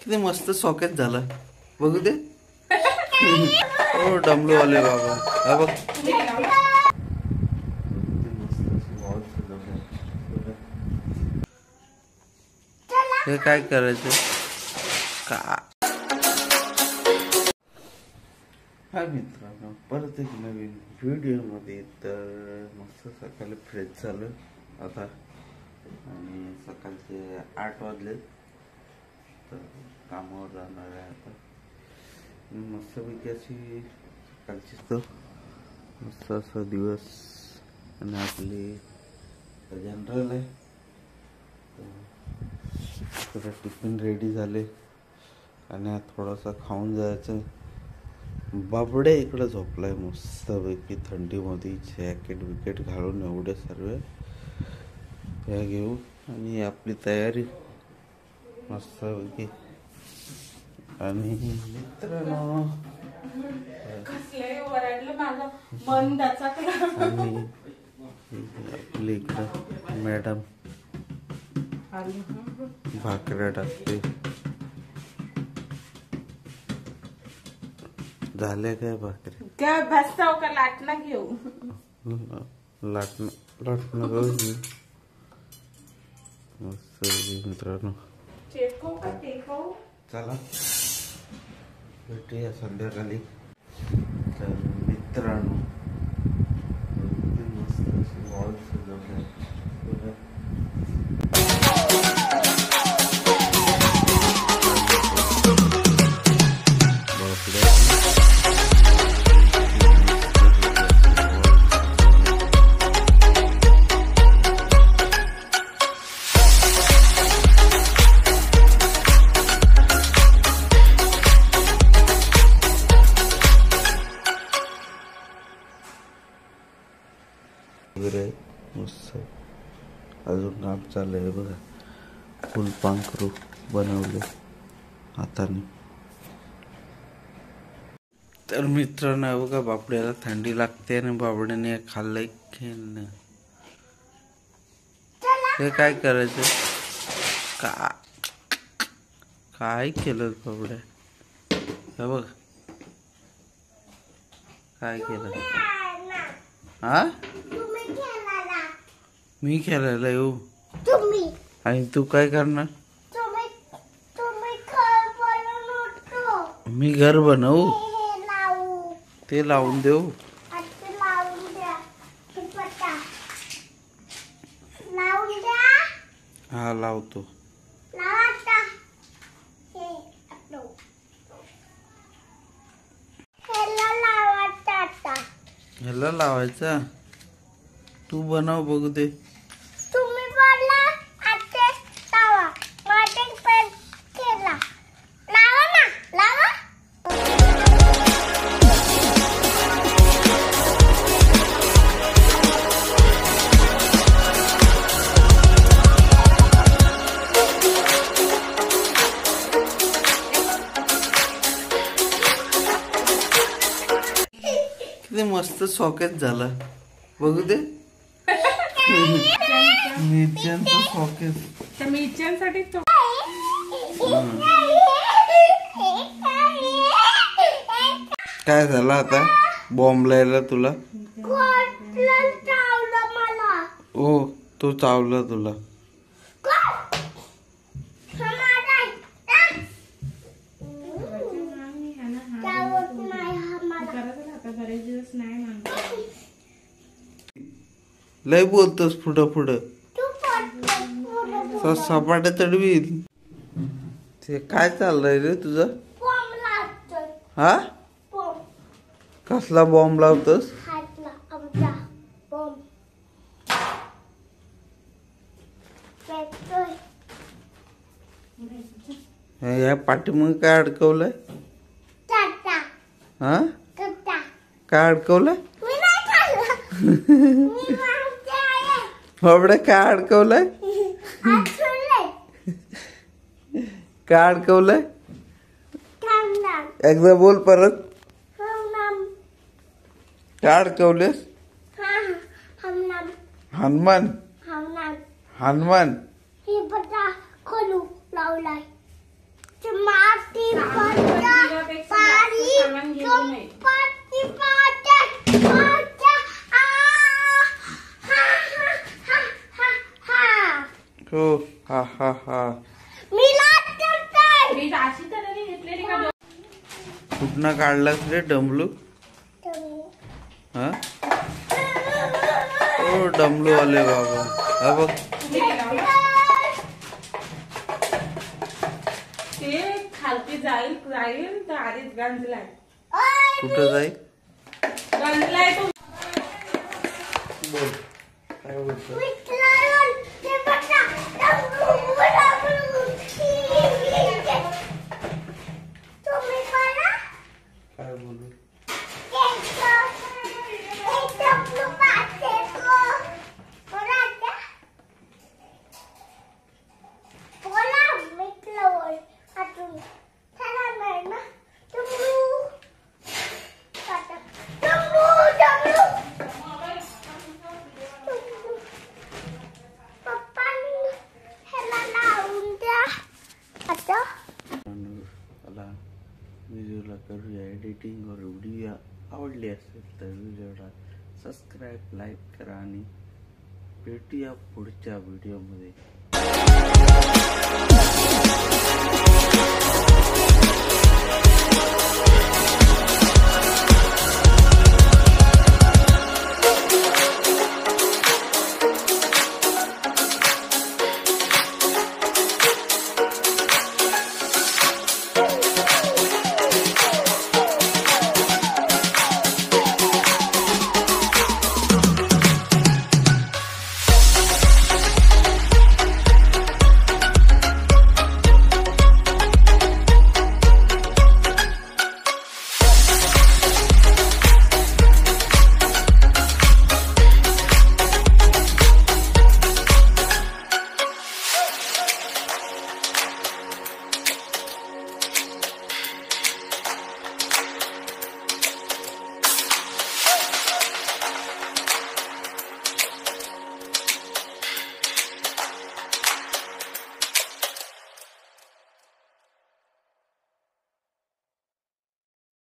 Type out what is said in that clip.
किती मस्त सॉकेट झालं बघू दे. हो डमलू आले बाबा. हा बघ हे काय करायचं का. हा मित्रांनो परत एक नवीन व्हिडिओ मध्ये. तर मस्त सकाळी फ्रेश झालं आता आणि सकाळचे 8 वाजले. तर कामावर जाणार आहे आता. मस्तपैकी अशी सकाळची तो मस्त असा दिवस आणि आपली जनरल आहे. तर टिफिन रेडी झाले आणि आता थोडासा खाऊन जायचं. बाबडे इकडे झोपलाय मस्तपैकी थंडीमध्ये. जॅकेट विकेट घालून एवढे सर्व या घेऊ आणि आपली तयारी मस्तपैकी. आणि मित्रांनो आणि आपली इकडं मॅडम भाकऱ्या टाकते. झाल्या काय भाकरी क्या बसताव का लाटणं घेऊ. लाटणं करू मस्त मित्रांनो. चला भेटूया संध्याकाळी. तर मित्रांनो मस्त अशी वॉल सजवली. वगैरे मस्त अजून काम चालू आहे बघा. फुलपाखरू बनवले हाताने. तर मित्रांनो बघा बाबड्याला थंडी लागते आणि बाबड्याने खाल्लंय खेळणं. हे काय करायचं का. काय केलं बाबड्या. हे बघ काय केलं. हा मी खेळायला येऊ आणि तू काय करणार. मी घर बनवू ते लावून देऊ. हा लावतो. ह्याला लावायचा. तू बनव बघू दे. तुम्ही बोलला आता लावा. माझे पेन केला. लावा ना लावा. किती मस्त सॉकेट झालं बघू दे. मिरच्यांचं सॉकेट. मिरच्यांसाठी काय झालं आता बॉम्ब लायला तुला. ओ तो चावला तुला. लय बोलतोस पुढं पुढं. सपाट्या चढवील. ते काय चाललंय रे तुझं. हा कसला बॉम्ब लावतोस. या पाठीमाग काय अडकवलंय. हा काय अडकवलंय. बाबड्या काय अडकवलंय. काय अडकवलंय. एकदा बोल परत. काय अडकवलेस. हनुमान हनुमान हे बघा खोलू लावलाय. हा हा हा. मी लाट करतोय. मी अशी तर नाही घेतलेली का कुठनं काढलास रे डमलू? हा ओ डमलू आले बाबा. हा बघ ते खालती जाईल तर आधीच गंजलाय. कुठं जाईल? गंजलाय तो. बोल काय बोलतो? काय बोलू? मला व्हिडिओला करूया एडिटिंग और व्हिडिओ आवडली असेल तर व्हिडिओला सबस्क्राईब लाईक करा आणि भेटूया पुढच्या व्हिडिओमध्ये.